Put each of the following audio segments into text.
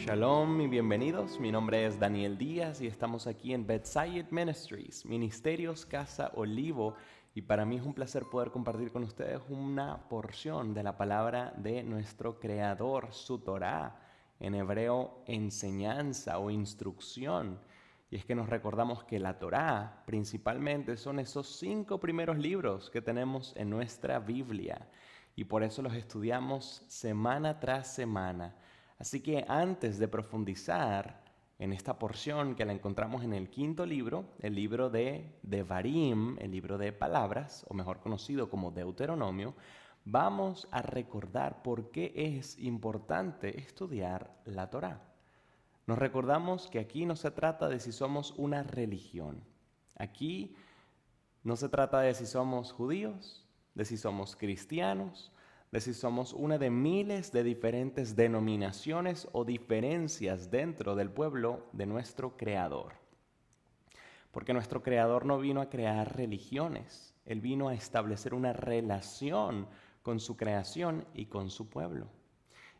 Shalom y bienvenidos, mi nombre es Daniel Díaz y estamos aquí en Bedside Ministries, Ministerios Casa Olivo, y para mí es un placer poder compartir con ustedes una porción de la palabra de nuestro Creador, su Torá, en hebreo enseñanza o instrucción. Y es que nos recordamos que la Torá principalmente son esos 5 primeros libros que tenemos en nuestra Biblia y por eso los estudiamos semana tras semana. Así que antes de profundizar en esta porción que la encontramos en el 5.º libro, el libro de Devarim, el libro de palabras, o mejor conocido como Deuteronomio, vamos a recordar por qué es importante estudiar la Torá. Nos recordamos que aquí no se trata de si somos una religión. Aquí no se trata de si somos judíos, de si somos cristianos, de si somos una de miles de diferentes denominaciones o diferencias dentro del pueblo de nuestro Creador. Porque nuestro Creador no vino a crear religiones, Él vino a establecer una relación con su creación y con su pueblo.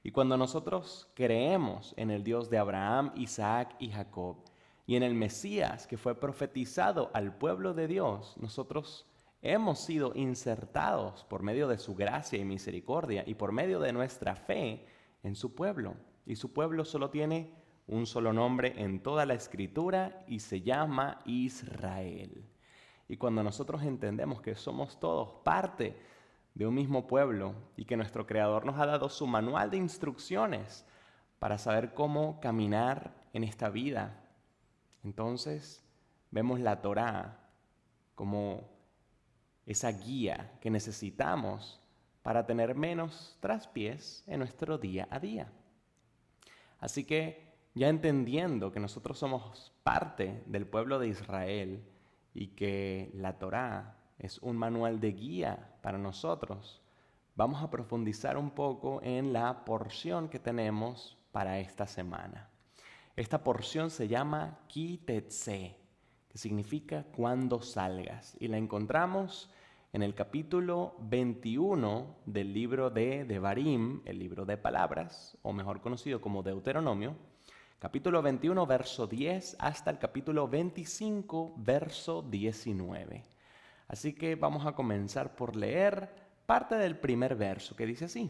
Y cuando nosotros creemos en el Dios de Abraham, Isaac y Jacob, y en el Mesías que fue profetizado al pueblo de Dios, nosotros hemos sido insertados por medio de su gracia y misericordia y por medio de nuestra fe en su pueblo. Y su pueblo solo tiene un solo nombre en toda la Escritura y se llama Israel. Y cuando nosotros entendemos que somos todos parte de un mismo pueblo y que nuestro Creador nos ha dado su manual de instrucciones para saber cómo caminar en esta vida, entonces vemos la Torá como esa guía que necesitamos para tener menos traspiés en nuestro día a día. Así que ya entendiendo que nosotros somos parte del pueblo de Israel y que la Torá es un manual de guía para nosotros, vamos a profundizar un poco en la porción que tenemos para esta semana. Esta porción se llama Ki Tetzé, que significa cuando salgas, y la encontramos en el capítulo 21 del libro de Devarim, el libro de palabras, o mejor conocido como Deuteronomio, capítulo 21, verso 10, hasta el capítulo 25, verso 19. Así que vamos a comenzar por leer parte del primer verso, que dice así: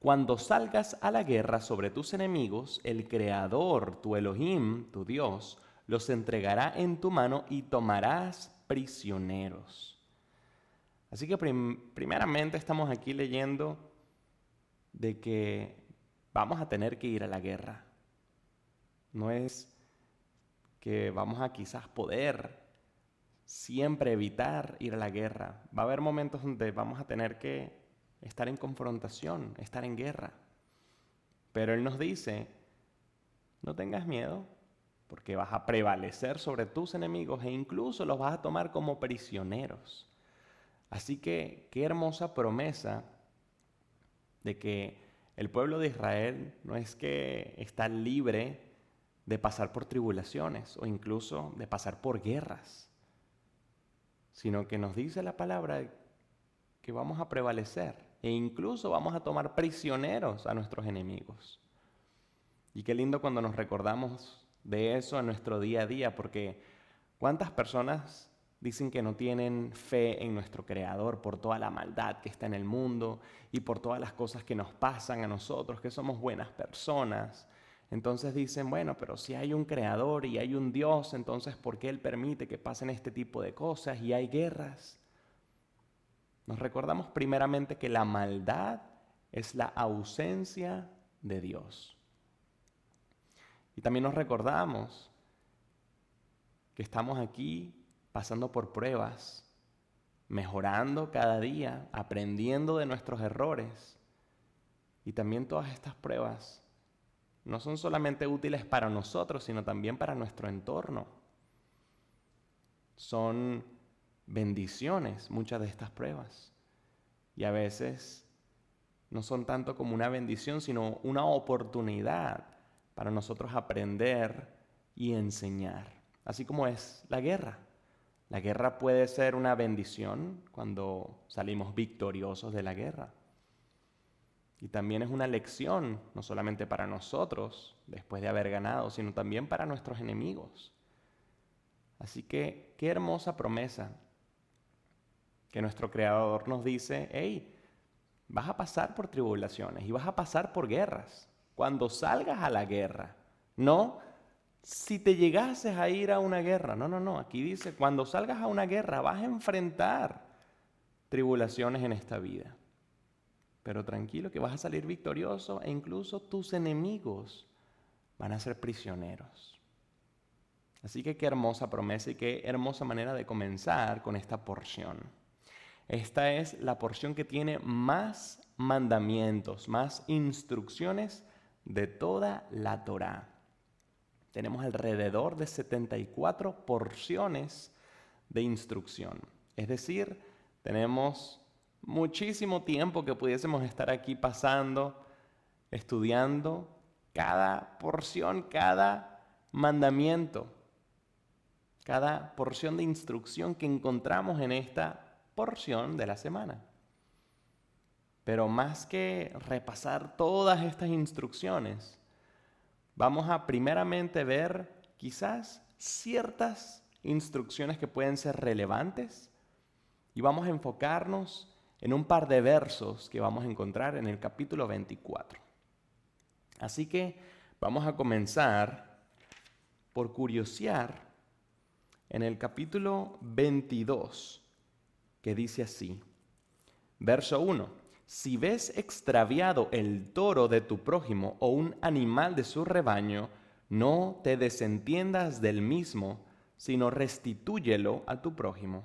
Cuando salgas a la guerra sobre tus enemigos, el Creador, tu Elohim, tu Dios, los entregará en tu mano y tomarás prisioneros. Así que primeramente estamos aquí leyendo de que vamos a tener que ir a la guerra. No es que vamos a quizás poder siempre evitar ir a la guerra. Va a haber momentos donde vamos a tener que estar en confrontación, estar en guerra. Pero Él nos dice, no tengas miedo, porque vas a prevalecer sobre tus enemigos e incluso los vas a tomar como prisioneros. Así que qué hermosa promesa de que el pueblo de Israel no es que está libre de pasar por tribulaciones o incluso de pasar por guerras, sino que nos dice la palabra que vamos a prevalecer e incluso vamos a tomar prisioneros a nuestros enemigos. Y qué lindo cuando nos recordamos de eso en nuestro día a día, porque ¿cuántas personas dicen que no tienen fe en nuestro Creador por toda la maldad que está en el mundo y por todas las cosas que nos pasan a nosotros, que somos buenas personas? Entonces dicen, bueno, pero si hay un Creador y hay un Dios, entonces ¿por qué Él permite que pasen este tipo de cosas y hay guerras? Nos recordamos primeramente que la maldad es la ausencia de Dios. Y también nos recordamos que estamos aquí pasando por pruebas, mejorando cada día, aprendiendo de nuestros errores. Y también todas estas pruebas no son solamente útiles para nosotros, sino también para nuestro entorno. Son bendiciones muchas de estas pruebas. Y a veces no son tanto como una bendición, sino una oportunidad para nosotros aprender y enseñar. Así como es la guerra. La guerra puede ser una bendición cuando salimos victoriosos de la guerra. Y también es una lección, no solamente para nosotros, después de haber ganado, sino también para nuestros enemigos. Así que, qué hermosa promesa que nuestro Creador nos dice: hey, vas a pasar por tribulaciones y vas a pasar por guerras. Cuando salgas a la guerra, no si te llegases a ir a una guerra. No. Aquí dice, cuando salgas a una guerra vas a enfrentar tribulaciones en esta vida. Pero tranquilo que vas a salir victorioso e incluso tus enemigos van a ser prisioneros. Así que qué hermosa promesa y qué hermosa manera de comenzar con esta porción. Esta es la porción que tiene más mandamientos, más instrucciones de toda la Torá. Tenemos alrededor de 74 porciones de instrucción. Es decir, tenemos muchísimo tiempo que pudiésemos estar aquí pasando, estudiando cada porción, cada mandamiento, cada porción de instrucción que encontramos en esta porción de la semana. Pero más que repasar todas estas instrucciones, vamos a primeramente ver quizás ciertas instrucciones que pueden ser relevantes y vamos a enfocarnos en un par de versos que vamos a encontrar en el capítulo 24. Así que vamos a comenzar por curiosear en el capítulo 22, que dice así, verso 1. Si ves extraviado el toro de tu prójimo o un animal de su rebaño, no te desentiendas del mismo, sino restitúyelo a tu prójimo.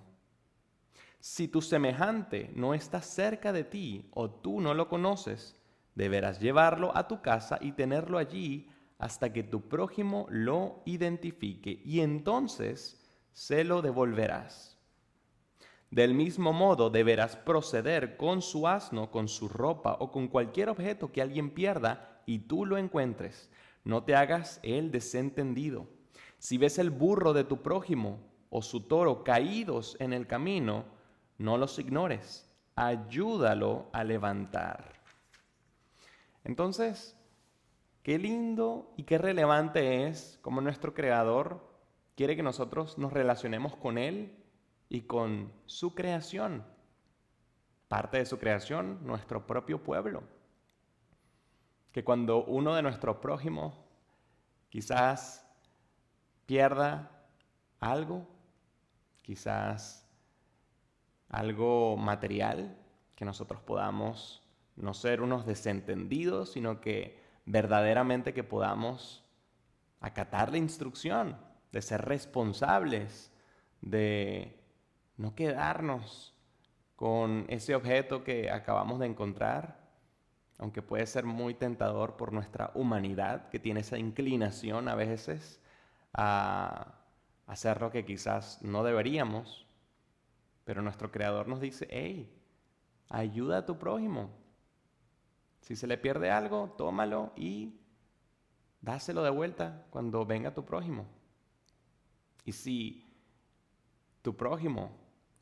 Si tu semejante no está cerca de ti o tú no lo conoces, deberás llevarlo a tu casa y tenerlo allí hasta que tu prójimo lo identifique y entonces se lo devolverás. Del mismo modo deberás proceder con su asno, con su ropa o con cualquier objeto que alguien pierda y tú lo encuentres. No te hagas el desentendido. Si ves el burro de tu prójimo o su toro caídos en el camino, no los ignores. Ayúdalo a levantar. Entonces, qué lindo y qué relevante es cómo nuestro Creador quiere que nosotros nos relacionemos con Él y con su creación. Parte de su creación, nuestro propio pueblo. Que cuando uno de nuestros prójimos quizás pierda algo, quizás algo material, que nosotros podamos no ser unos desentendidos, sino que verdaderamente que podamos acatar la instrucción de ser responsables, de no quedarnos con ese objeto que acabamos de encontrar, aunque puede ser muy tentador por nuestra humanidad, que tiene esa inclinación a veces a hacer lo que quizás no deberíamos, pero nuestro Creador nos dice, hey, ayuda a tu prójimo. Si se le pierde algo, tómalo y dáselo de vuelta cuando venga tu prójimo. Y si tu prójimo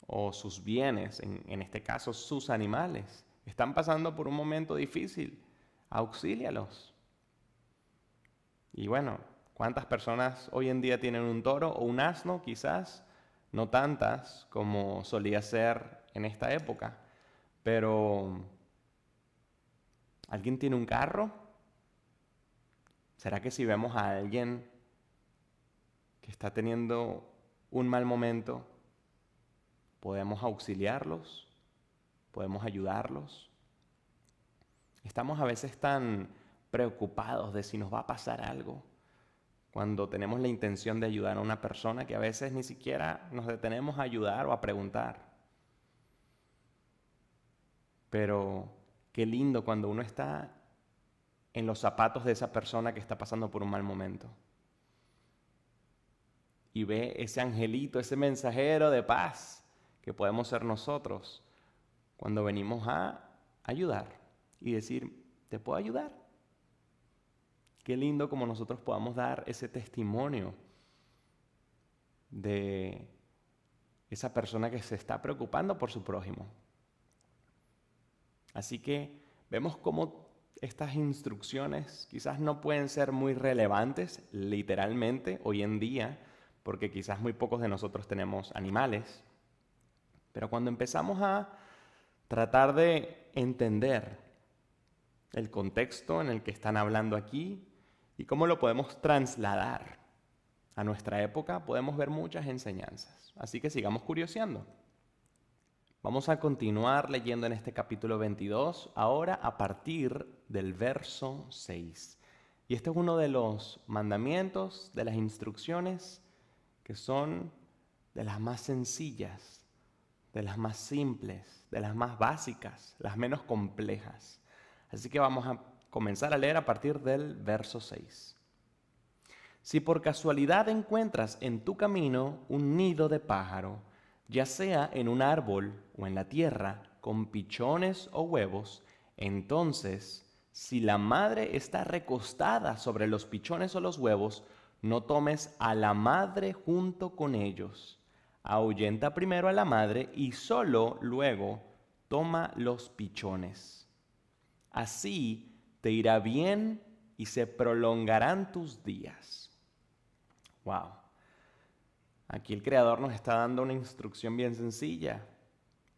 o sus bienes, en este caso sus animales, están pasando por un momento difícil, auxílialos. Y bueno, ¿cuántas personas hoy en día tienen un toro o un asno? Quizás no tantas como solía ser en esta época, pero ¿alguien tiene un carro? ¿Será que si vemos a alguien que está teniendo un mal momento, podemos auxiliarlos? ¿Podemos ayudarlos? Estamos a veces tan preocupados de si nos va a pasar algo, cuando tenemos la intención de ayudar a una persona, que a veces ni siquiera nos detenemos a ayudar o a preguntar. Pero qué lindo cuando uno está en los zapatos de esa persona que está pasando por un mal momento y ve ese angelito, ese mensajero de paz que podemos ser nosotros cuando venimos a ayudar y decir, ¿te puedo ayudar? Qué lindo como nosotros podamos dar ese testimonio de esa persona que se está preocupando por su prójimo. Así que vemos cómo estas instrucciones quizás no pueden ser muy relevantes literalmente hoy en día, porque quizás muy pocos de nosotros tenemos animales. Pero cuando empezamos a tratar de entender el contexto en el que están hablando aquí y cómo lo podemos trasladar a nuestra época, podemos ver muchas enseñanzas. Así que sigamos curioseando. Vamos a continuar leyendo en este capítulo 22, ahora a partir del verso 6. Y este es uno de los mandamientos, de las instrucciones que son de las más sencillas, de las más simples, de las más básicas, las menos complejas. Así que vamos a comenzar a leer a partir del verso 6. Si por casualidad encuentras en tu camino un nido de pájaro, ya sea en un árbol o en la tierra, con pichones o huevos, entonces, si la madre está recostada sobre los pichones o los huevos, no tomes a la madre junto con ellos. Ahuyenta primero a la madre y solo luego toma los pichones. Así te irá bien y se prolongarán tus días. Wow. Aquí el Creador nos está dando una instrucción bien sencilla.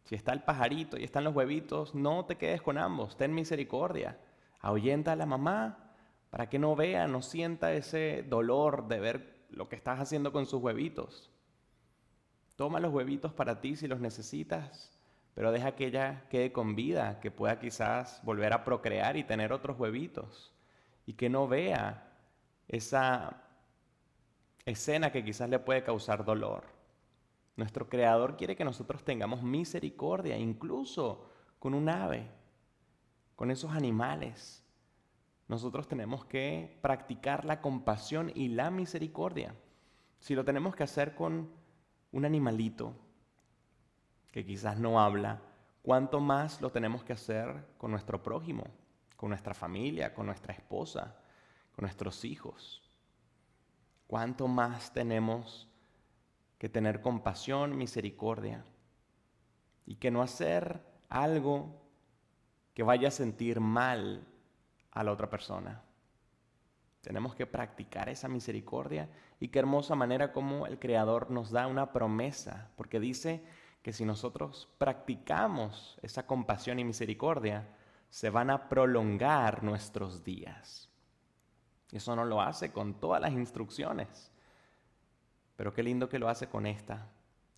Si está el pajarito y están los huevitos, no te quedes con ambos, ten misericordia. Ahuyenta a la mamá para que no vea, no sienta ese dolor de ver lo que estás haciendo con sus huevitos. Toma los huevitos para ti si los necesitas, pero deja que ella quede con vida, que pueda quizás volver a procrear y tener otros huevitos. Y que no vea esa escena que quizás le puede causar dolor. Nuestro Creador quiere que nosotros tengamos misericordia, incluso con un ave, con esos animales. Nosotros tenemos que practicar la compasión y la misericordia. Si lo tenemos que hacer con un animalito que quizás no habla, ¿cuánto más lo tenemos que hacer con nuestro prójimo, con nuestra familia, con nuestra esposa, con nuestros hijos? ¿Cuánto más tenemos que tener compasión, misericordia y que no hacer algo que vaya a sentir mal a la otra persona? Tenemos que practicar esa misericordia y qué hermosa manera como el Creador nos da una promesa, porque dice que si nosotros practicamos esa compasión y misericordia, se van a prolongar nuestros días. Eso no lo hace con todas las instrucciones, pero qué lindo que lo hace con esta,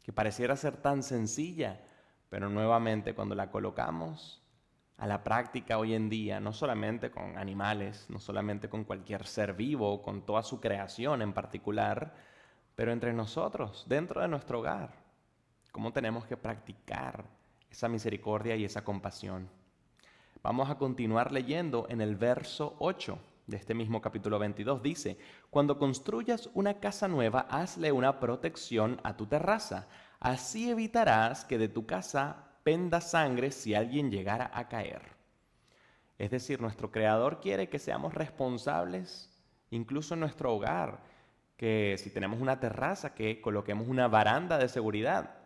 que pareciera ser tan sencilla, pero nuevamente cuando la colocamos a la práctica hoy en día, no solamente con animales, no solamente con cualquier ser vivo, con toda su creación en particular, pero entre nosotros, dentro de nuestro hogar, cómo tenemos que practicar esa misericordia y esa compasión. Vamos a continuar leyendo en el verso 8 de este mismo capítulo 22. Dice: cuando construyas una casa nueva, hazle una protección a tu terraza. Así evitarás que de tu casa penda sangre si alguien llegara a caer. Es decir, nuestro Creador quiere que seamos responsables, incluso en nuestro hogar, que si tenemos una terraza, que coloquemos una baranda de seguridad.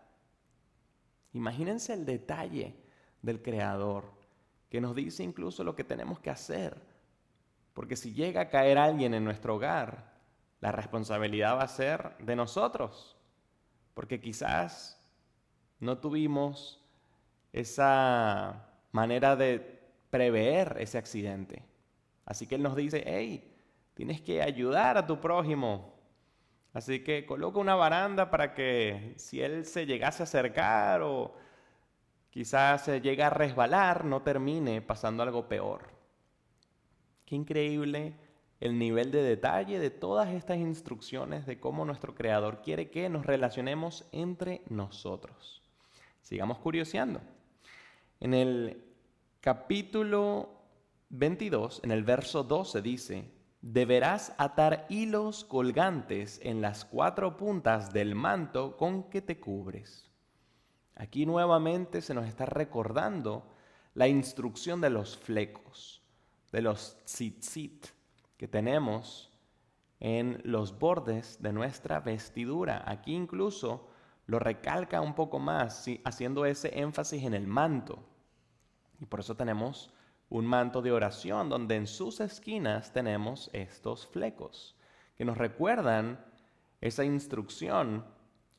Imagínense el detalle del Creador, que nos dice incluso lo que tenemos que hacer. Porque si llega a caer alguien en nuestro hogar, la responsabilidad va a ser de nosotros. Porque quizás no tuvimos esa manera de prever ese accidente. Así que Él nos dice: hey, tienes que ayudar a tu prójimo. Así que coloca una baranda para que si él se llegase a acercar o quizás se llega a resbalar, no termine pasando algo peor. Qué increíble el nivel de detalle de todas estas instrucciones de cómo nuestro Creador quiere que nos relacionemos entre nosotros. Sigamos curioseando. En el capítulo 22, en el verso 12 dice: deberás atar hilos colgantes en las 4 puntas del manto con que te cubres. Aquí nuevamente se nos está recordando la instrucción de los flecos, de los tzitzit que tenemos en los bordes de nuestra vestidura. Aquí incluso lo recalca un poco más, haciendo ese énfasis en el manto. Y por eso tenemos un manto de oración donde en sus esquinas tenemos estos flecos que nos recuerdan esa instrucción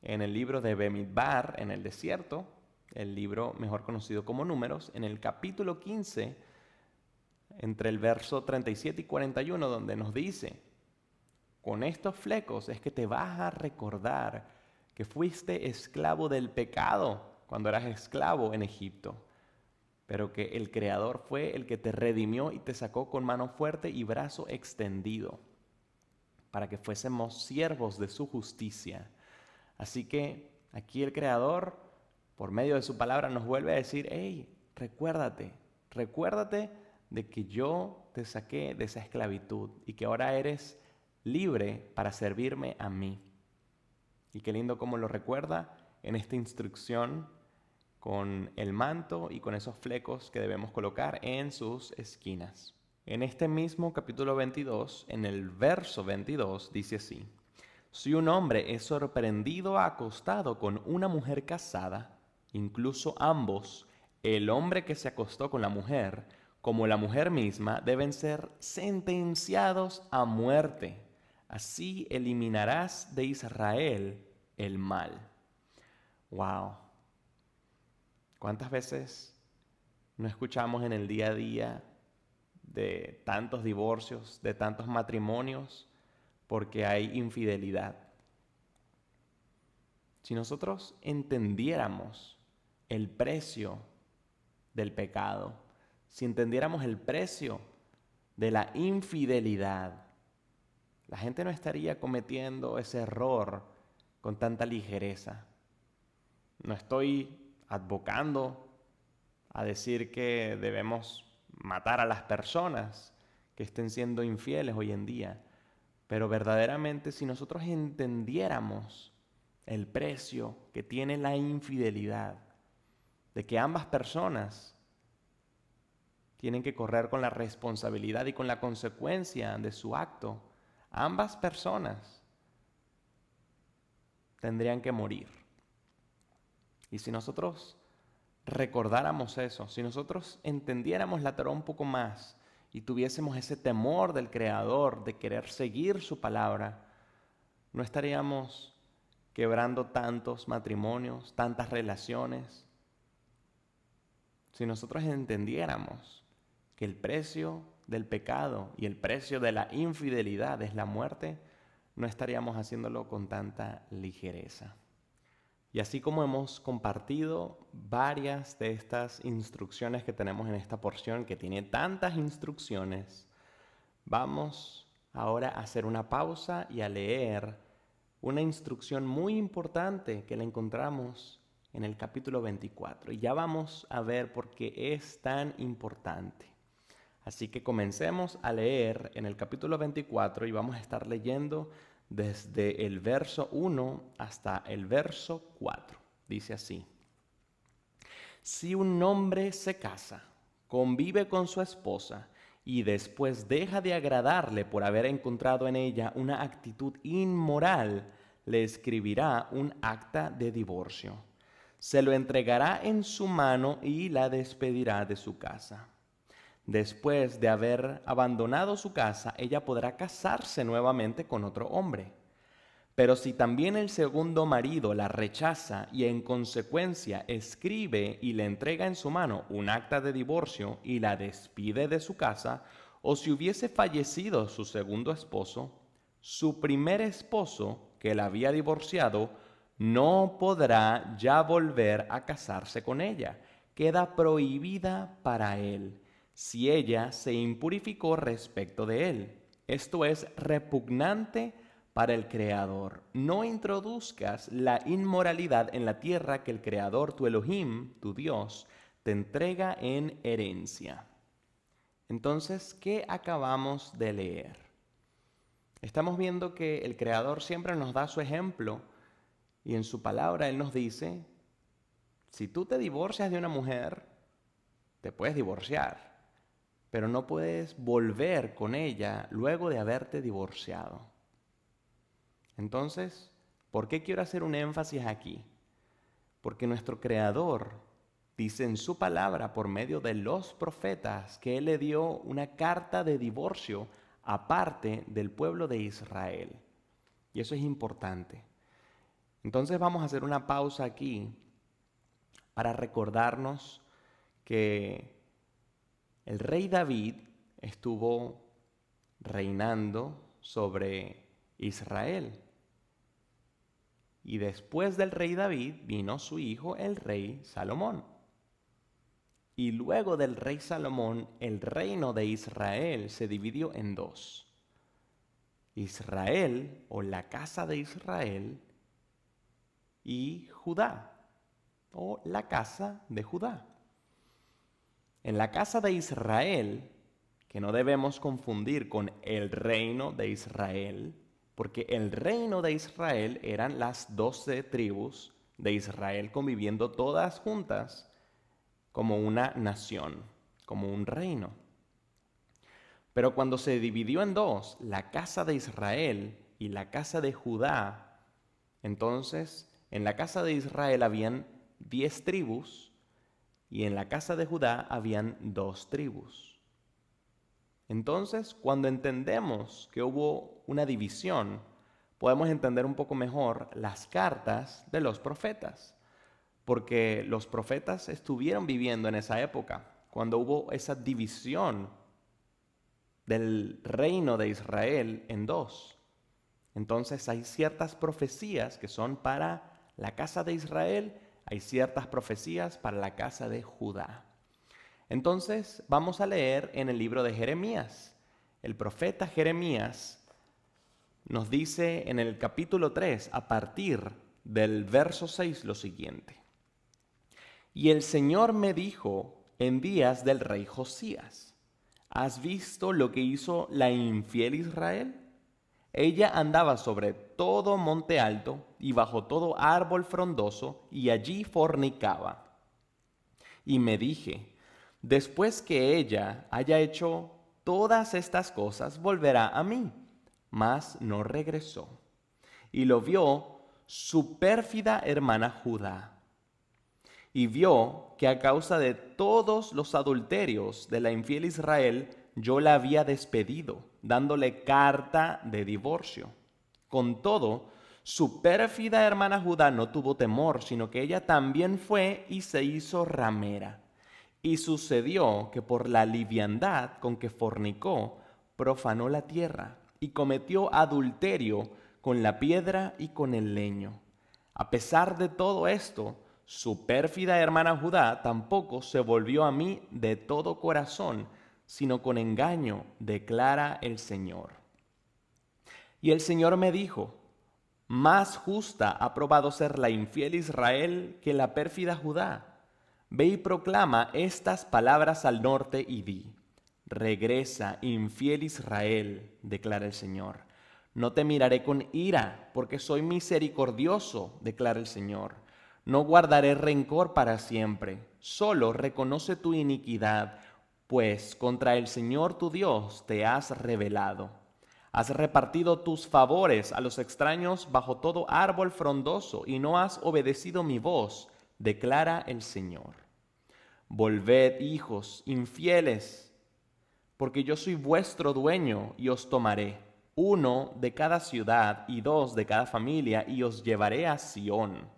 en el libro de Bemidbar en el desierto, el libro mejor conocido como Números, en el capítulo 15, entre el verso 37 y 41, donde nos dice: con estos flecos es que te vas a recordar que fuiste esclavo del pecado cuando eras esclavo en Egipto, pero que el Creador fue el que te redimió y te sacó con mano fuerte y brazo extendido, para que fuésemos siervos de su justicia. Así que aquí el Creador, por medio de su palabra, nos vuelve a decir: hey, recuérdate de que yo te saqué de esa esclavitud y que ahora eres libre para servirme a mí. Y qué lindo cómo lo recuerda en esta instrucción con el manto y con esos flecos que debemos colocar en sus esquinas. En este mismo capítulo 22, en el verso 22, dice así: si un hombre es sorprendido acostado con una mujer casada, incluso ambos, el hombre que se acostó con la mujer, como la mujer misma, deben ser sentenciados a muerte. Así eliminarás de Israel el mal. Wow. ¿Cuántas veces no escuchamos en el día a día de tantos divorcios, de tantos matrimonios, porque hay infidelidad? Si nosotros entendiéramos el precio del pecado, si entendiéramos el precio de la infidelidad, la gente no estaría cometiendo ese error con tanta ligereza. No estoy advocando a decir que debemos matar a las personas que estén siendo infieles hoy en día, pero verdaderamente si nosotros entendiéramos el precio que tiene la infidelidad, de que ambas personas tienen que correr con la responsabilidad y con la consecuencia de su acto, ambas personas tendrían que morir. Y si nosotros recordáramos eso, si nosotros entendiéramos la Torá un poco más y tuviésemos ese temor del Creador de querer seguir su palabra, no estaríamos quebrando tantos matrimonios, tantas relaciones. Si nosotros entendiéramos que el precio del pecado y el precio de la infidelidad es la muerte, no estaríamos haciéndolo con tanta ligereza. Y así como hemos compartido varias de estas instrucciones que tenemos en esta porción, que tiene tantas instrucciones, vamos ahora a hacer una pausa y a leer una instrucción muy importante que la encontramos en el capítulo 24. Y ya vamos a ver por qué es tan importante. Así que comencemos a leer en el capítulo 24 y vamos a estar leyendo desde el verso 1 hasta el verso 4. Dice así: si un hombre se casa, convive con su esposa y después deja de agradarle por haber encontrado en ella una actitud inmoral, le escribirá un acta de divorcio. Se lo entregará en su mano y la despedirá de su casa. Después de haber abandonado su casa, ella podrá casarse nuevamente con otro hombre. Pero si también el segundo marido la rechaza y en consecuencia escribe y le entrega en su mano un acta de divorcio y la despide de su casa, o si hubiese fallecido su segundo esposo, su primer esposo, que la había divorciado, no podrá ya volver a casarse con ella. Queda prohibida para él, si ella se impurificó respecto de él. Esto es repugnante para el Creador. No introduzcas la inmoralidad en la tierra que el Creador, tu Elohim, tu Dios, te entrega en herencia. Entonces, ¿qué acabamos de leer? Estamos viendo que el Creador siempre nos da su ejemplo y en su palabra Él nos dice: si tú te divorcias de una mujer, te puedes divorciar, pero no puedes volver con ella luego de haberte divorciado. Entonces, ¿por qué quiero hacer un énfasis aquí? Porque nuestro Creador dice en su palabra por medio de los profetas que Él le dio una carta de divorcio aparte del pueblo de Israel. Y eso es importante. Entonces vamos a hacer una pausa aquí para recordarnos que el rey David estuvo reinando sobre Israel. Y después del rey David vino su hijo, el rey Salomón. Y luego del rey Salomón, el reino de Israel se dividió en dos. Israel, o la casa de Israel, y Judá, o la casa de Judá. En la casa de Israel, que no debemos confundir con el reino de Israel, porque el reino de Israel eran las 12 tribus de Israel conviviendo todas juntas como una nación, como un reino. Pero cuando se dividió en dos, la casa de Israel y la casa de Judá, entonces en la casa de Israel habían 10 tribus y en la casa de Judá habían 2 tribus. Entonces, cuando entendemos que hubo una división, podemos entender un poco mejor las cartas de los profetas, porque los profetas estuvieron viviendo en esa época, cuando hubo esa división del reino de Israel en dos. Entonces hay ciertas profecías que son para la casa de Israel, hay ciertas profecías para la casa de Judá. Entonces vamos a leer en el libro de Jeremías. El profeta Jeremías nos dice en el capítulo 3, a partir del verso 6, lo siguiente. Y el Señor me dijo en días del rey Josías, ¿has visto lo que hizo la infiel Israel? Ella andaba sobre todo monte alto y bajo todo árbol frondoso y allí fornicaba. Y me dije, después que ella haya hecho todas estas cosas, volverá a mí. Mas no regresó. Y lo vio su pérfida hermana Judá. Y vio que a causa de todos los adulterios de la infiel Israel, yo la había despedido, dándole carta de divorcio. Con todo, su pérfida hermana Judá no tuvo temor, sino que ella también fue y se hizo ramera. Y sucedió que por la liviandad con que fornicó, profanó la tierra y cometió adulterio con la piedra y con el leño. A pesar de todo esto, su pérfida hermana Judá tampoco se volvió a mí de todo corazón, sino con engaño, declara el Señor. Y el Señor me dijo, más justa ha probado ser la infiel Israel que la pérfida Judá. Ve y proclama estas palabras al norte y di, regresa, infiel Israel, declara el Señor. No te miraré con ira, porque soy misericordioso, declara el Señor. No guardaré rencor para siempre, solo reconoce tu iniquidad, pues contra el Señor tu Dios te has rebelado. Has repartido tus favores a los extraños bajo todo árbol frondoso y no has obedecido mi voz, declara el Señor. Volved, hijos infieles, porque yo soy vuestro dueño y os tomaré, 1 de cada ciudad y 2 de cada familia, y os llevaré a Sión.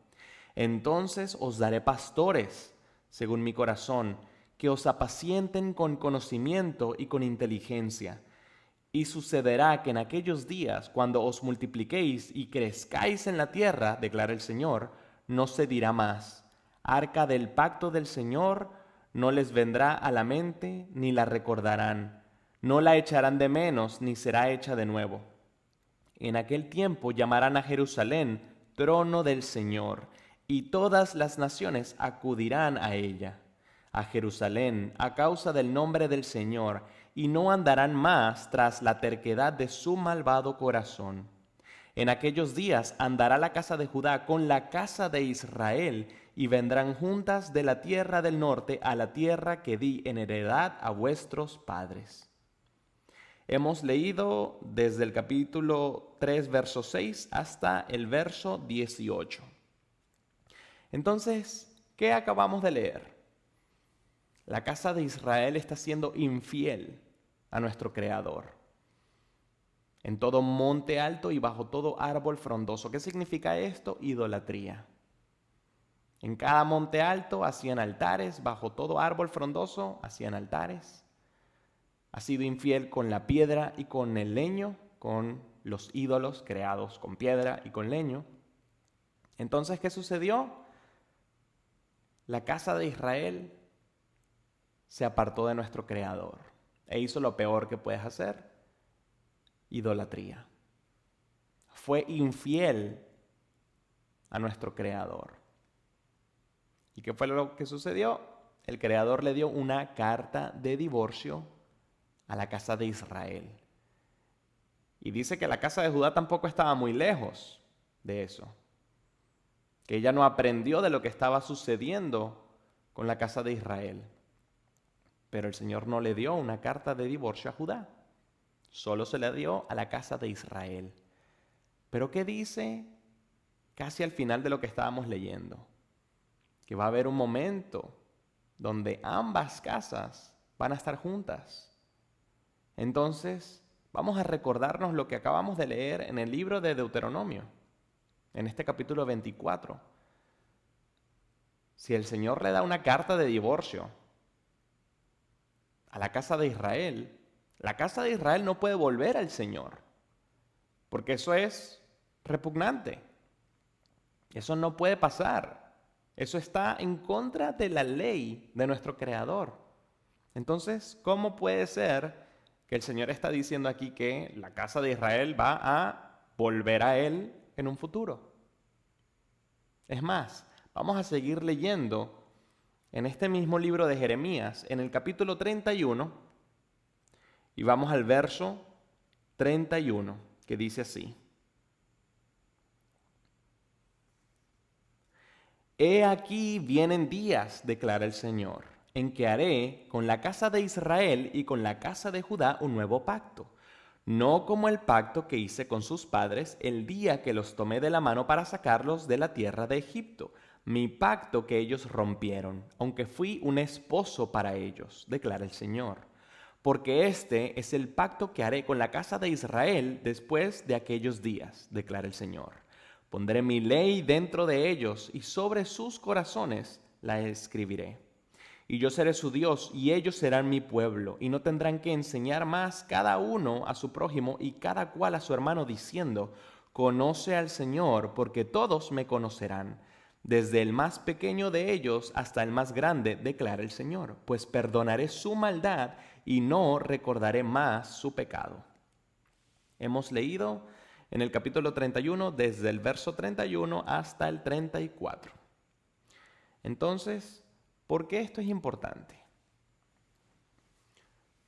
Entonces os daré pastores, según mi corazón, que os apacienten con conocimiento y con inteligencia. Y sucederá que en aquellos días, cuando os multipliquéis y crezcáis en la tierra, declara el Señor, no se dirá más, arca del pacto del Señor no les vendrá a la mente, ni la recordarán. No la echarán de menos, ni será hecha de nuevo. En aquel tiempo llamarán a Jerusalén trono del Señor, y todas las naciones acudirán a ella. A Jerusalén, a causa del nombre del Señor, y no andarán más tras la terquedad de su malvado corazón. En aquellos días andará la casa de Judá con la casa de Israel, y vendrán juntas de la tierra del norte a la tierra que di en heredad a vuestros padres. Hemos leído desde el capítulo 3, verso 6 hasta el verso 18. Entonces, ¿qué acabamos de leer? La casa de Israel está siendo infiel a nuestro Creador. En todo monte alto y bajo todo árbol frondoso. ¿Qué significa esto? Idolatría. En cada monte alto hacían altares, bajo todo árbol frondoso hacían altares. Ha sido infiel con la piedra y con el leño, con los ídolos creados con piedra y con leño. Entonces, ¿qué sucedió? La casa de Israel se apartó de nuestro Creador e hizo lo peor que puedes hacer: idolatría. Fue infiel a nuestro Creador. ¿Y qué fue lo que sucedió? El Creador le dio una carta de divorcio a la casa de Israel. Y dice que la casa de Judá tampoco estaba muy lejos de eso, que ella no aprendió de lo que estaba sucediendo con la casa de Israel. Pero el Señor no le dio una carta de divorcio a Judá, solo se le dio a la casa de Israel. Pero ¿qué dice casi al final de lo que estábamos leyendo? Que va a haber un momento donde ambas casas van a estar juntas. Entonces, vamos a recordarnos lo que acabamos de leer en el libro de Deuteronomio, en este capítulo 24. Si el Señor le da una carta de divorcio a la casa de Israel, la casa de Israel no puede volver al Señor, porque eso es repugnante. Eso no puede pasar. Eso está en contra de la ley de nuestro Creador. Entonces, ¿cómo puede ser que el Señor está diciendo aquí que la casa de Israel va a volver a Él en un futuro? Es más, vamos a seguir leyendo en este mismo libro de Jeremías, en el capítulo 31, y vamos al verso 31, que dice así: He aquí vienen días, declara el Señor, en que haré con la casa de Israel y con la casa de Judá un nuevo pacto, no como el pacto que hice con sus padres el día que los tomé de la mano para sacarlos de la tierra de Egipto, mi pacto que ellos rompieron, aunque fui un esposo para ellos, declara el Señor. Porque este es el pacto que haré con la casa de Israel después de aquellos días, declara el Señor. Pondré mi ley dentro de ellos y sobre sus corazones la escribiré. Y yo seré su Dios y ellos serán mi pueblo, y no tendrán que enseñar más cada uno a su prójimo y cada cual a su hermano, diciendo: Conoce al Señor, porque todos me conocerán, desde el más pequeño de ellos hasta el más grande, declara el Señor, pues perdonaré su maldad y no recordaré más su pecado. Hemos leído en el capítulo 31 desde el verso 31 hasta el 34. Entonces, ¿por qué esto es importante?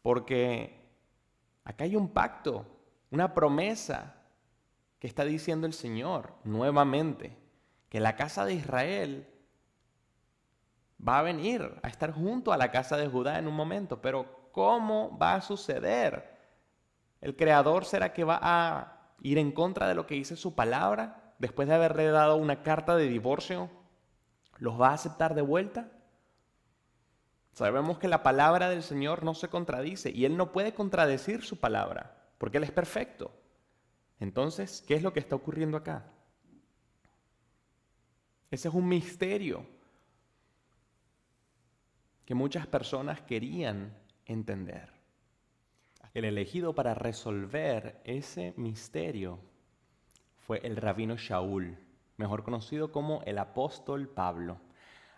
Porque acá hay un pacto, una promesa que está diciendo el Señor nuevamente, que la casa de Israel va a venir a estar junto a la casa de Judá en un momento. Pero ¿cómo va a suceder? ¿El Creador será que va a ir en contra de lo que dice su palabra después de haberle dado una carta de divorcio? ¿Los va a aceptar de vuelta? Sabemos que la palabra del Señor no se contradice y Él no puede contradecir su palabra porque Él es perfecto. Entonces, ¿qué es lo que está ocurriendo acá? Ese es un misterio que muchas personas querían entender. El elegido para resolver ese misterio fue el rabino Shaul, mejor conocido como el apóstol Pablo.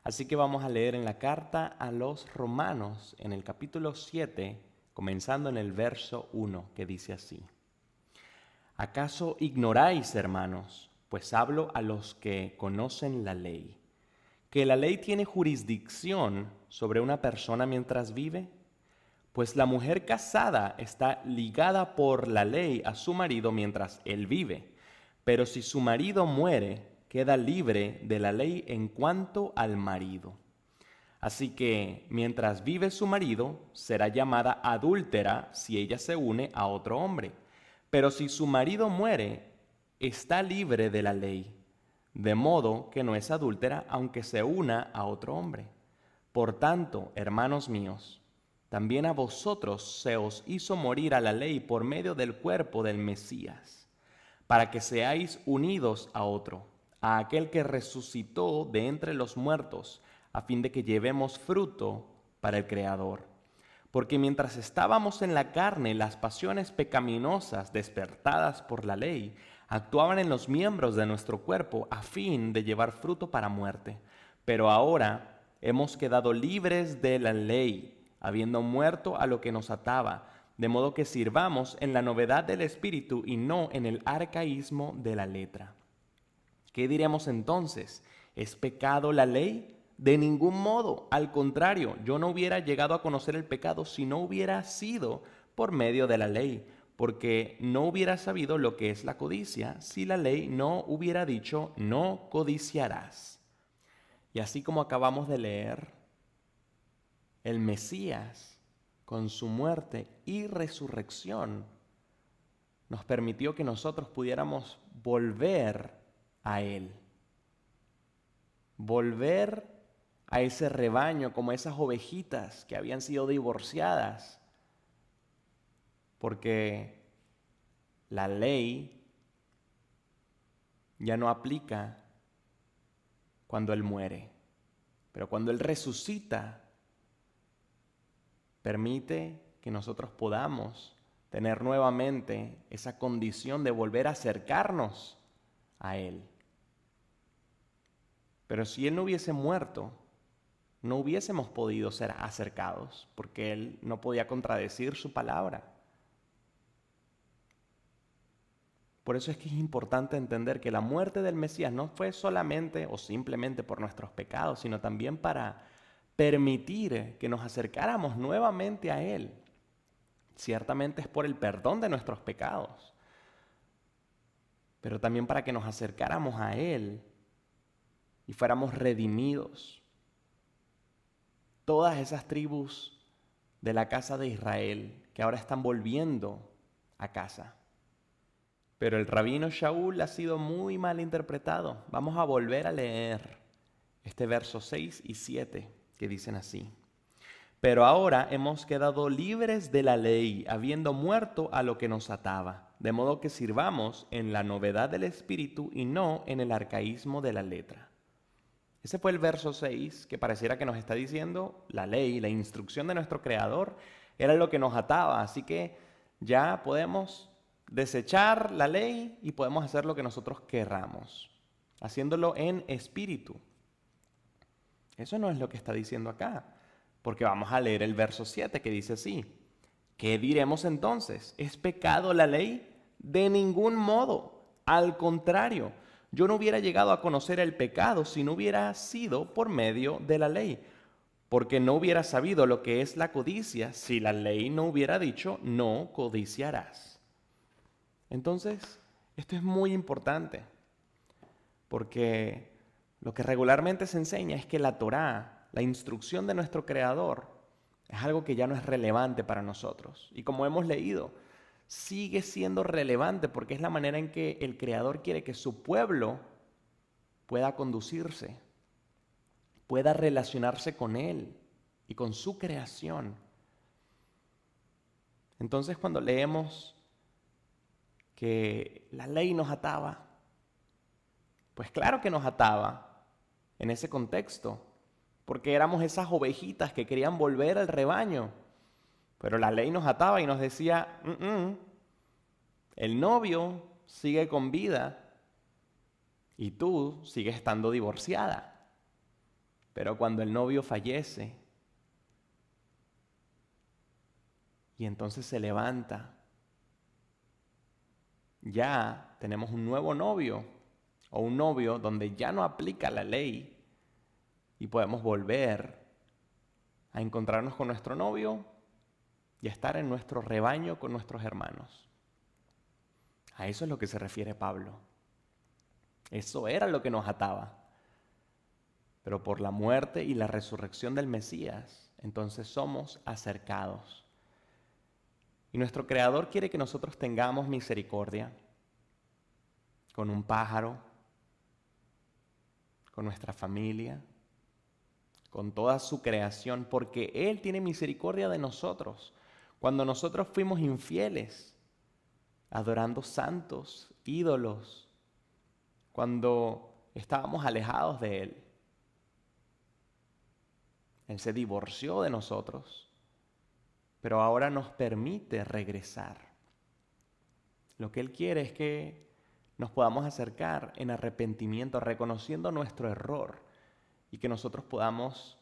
Así que vamos a leer en la carta a los Romanos, en el capítulo 7, comenzando en el verso 1, que dice así: ¿Acaso ignoráis, hermanos, pues hablo a los que conocen la ley, que la ley tiene jurisdicción sobre una persona mientras vive? Pues la mujer casada está ligada por la ley a su marido mientras él vive, pero si su marido muere, queda libre de la ley en cuanto al marido. Así que mientras vive su marido, será llamada adúltera si ella se une a otro hombre. Pero si su marido muere, está libre de la ley, de modo que no es adúltera aunque se una a otro hombre. Por tanto, hermanos míos, también a vosotros se os hizo morir a la ley por medio del cuerpo del Mesías, para que seáis unidos a otro, a aquel que resucitó de entre los muertos, a fin de que llevemos fruto para el Creador. Porque mientras estábamos en la carne, las pasiones pecaminosas despertadas por la ley actuaban en los miembros de nuestro cuerpo a fin de llevar fruto para muerte. Pero ahora hemos quedado libres de la ley, habiendo muerto a lo que nos ataba, de modo que sirvamos en la novedad del Espíritu y no en el arcaísmo de la letra. ¿Qué diremos entonces? ¿Es pecado la ley? De ningún modo, al contrario, yo no hubiera llegado a conocer el pecado si no hubiera sido por medio de la ley, porque no hubiera sabido lo que es la codicia si la ley no hubiera dicho, no codiciarás. Y así como acabamos de leer, el Mesías, con su muerte y resurrección, nos permitió que nosotros pudiéramos volver a Él. Volver a ese rebaño como esas ovejitas que habían sido divorciadas, porque la ley ya no aplica cuando Él muere, pero cuando Él resucita, permite que nosotros podamos tener nuevamente esa condición de volver a acercarnos a Él. Pero si Él no hubiese muerto, no hubiésemos podido ser acercados, porque Él no podía contradecir su palabra. Por eso es que es importante entender que la muerte del Mesías no fue solamente o simplemente por nuestros pecados, sino también para permitir que nos acercáramos nuevamente a Él. Ciertamente es por el perdón de nuestros pecados, pero también para que nos acercáramos a Él y fuéramos redimidos. Todas esas tribus de la casa de Israel que ahora están volviendo a casa. Pero el rabino Shaul ha sido muy mal interpretado. Vamos a volver a leer este verso 6 y 7 que dicen así. Pero ahora hemos quedado libres de la ley, habiendo muerto a lo que nos ataba, de modo que sirvamos en la novedad del Espíritu y no en el arcaísmo de la letra. Ese fue el verso 6 que pareciera que nos está diciendo la ley, la instrucción de nuestro Creador, era lo que nos ataba. Así que ya podemos desechar la ley y podemos hacer lo que nosotros querramos, haciéndolo en espíritu. Eso no es lo que está diciendo acá, porque vamos a leer el verso 7 que dice así. ¿Qué diremos entonces? ¿Es pecado la ley? De ningún modo. Al contrario, yo no hubiera llegado a conocer el pecado si no hubiera sido por medio de la ley, porque no hubiera sabido lo que es la codicia si la ley no hubiera dicho, no codiciarás. Entonces, esto es muy importante, porque lo que regularmente se enseña es que la Torá, la instrucción de nuestro Creador, es algo que ya no es relevante para nosotros. Y como hemos leído, sigue siendo relevante porque es la manera en que el Creador quiere que su pueblo pueda conducirse, pueda relacionarse con Él y con su creación. Entonces, cuando leemos que la ley nos ataba, pues claro que nos ataba en ese contexto, porque éramos esas ovejitas que querían volver al rebaño, pero la ley nos ataba y nos decía, el novio sigue con vida y tú sigues estando divorciada. Pero cuando el novio fallece y entonces se levanta, ya tenemos un nuevo novio o un novio donde ya no aplica la ley y podemos volver a encontrarnos con nuestro novio y a estar en nuestro rebaño con nuestros hermanos. A eso es lo que se refiere Pablo. Eso era lo que nos ataba. Pero por la muerte y la resurrección del Mesías, entonces somos acercados. Y nuestro Creador quiere que nosotros tengamos misericordia con un pájaro, con nuestra familia, con toda su creación, porque Él tiene misericordia de nosotros. Cuando nosotros fuimos infieles, adorando santos, ídolos, cuando estábamos alejados de Él, Él se divorció de nosotros, pero ahora nos permite regresar. Lo que Él quiere es que nos podamos acercar en arrepentimiento, reconociendo nuestro error y que nosotros podamos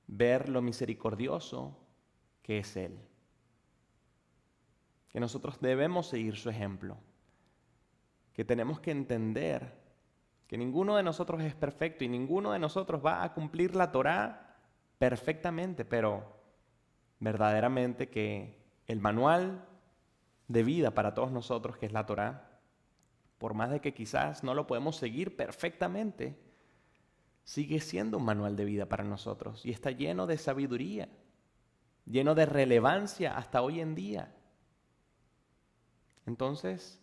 ver lo misericordioso que es Él. Que nosotros debemos seguir su ejemplo. Que tenemos que entender que ninguno de nosotros es perfecto y ninguno de nosotros va a cumplir la Torá perfectamente, pero verdaderamente que el manual de vida para todos nosotros, que es la Torá, por más de que quizás no lo podemos seguir perfectamente, sigue siendo un manual de vida para nosotros y está lleno de sabiduría, lleno de relevancia hasta hoy en día. Entonces,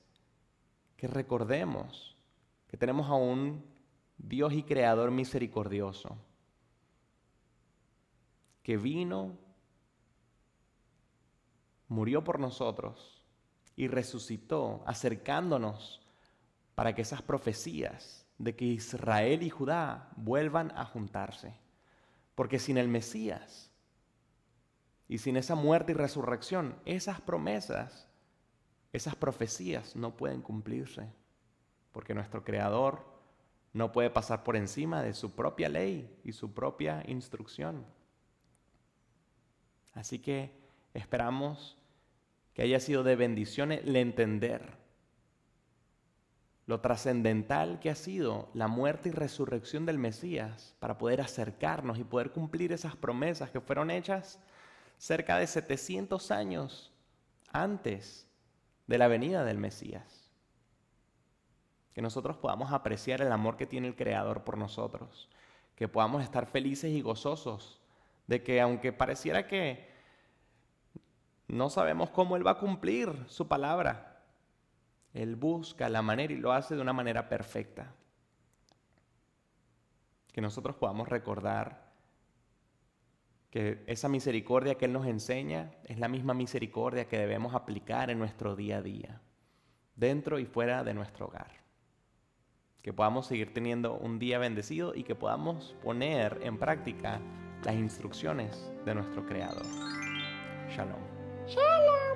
que recordemos que tenemos a un Dios y Creador misericordioso, que vino, murió por nosotros y resucitó, acercándonos para que esas profecías de que Israel y Judá vuelvan a juntarse. Porque sin el Mesías y sin esa muerte y resurrección, esas promesas, esas profecías no pueden cumplirse. Porque nuestro Creador no puede pasar por encima de su propia ley y su propia instrucción. Así que esperamos que haya sido de bendición el entender lo trascendental que ha sido la muerte y resurrección del Mesías para poder acercarnos y poder cumplir esas promesas que fueron hechas cerca de 700 años antes de la venida del Mesías. Que nosotros podamos apreciar el amor que tiene el Creador por nosotros, que podamos estar felices y gozosos de que aunque pareciera que no sabemos cómo Él va a cumplir su palabra, Él busca la manera y lo hace de una manera perfecta. Que nosotros podamos recordar que esa misericordia que Él nos enseña es la misma misericordia que debemos aplicar en nuestro día a día, dentro y fuera de nuestro hogar. Que podamos seguir teniendo un día bendecido y que podamos poner en práctica las instrucciones de nuestro Creador. Shalom. Shalom.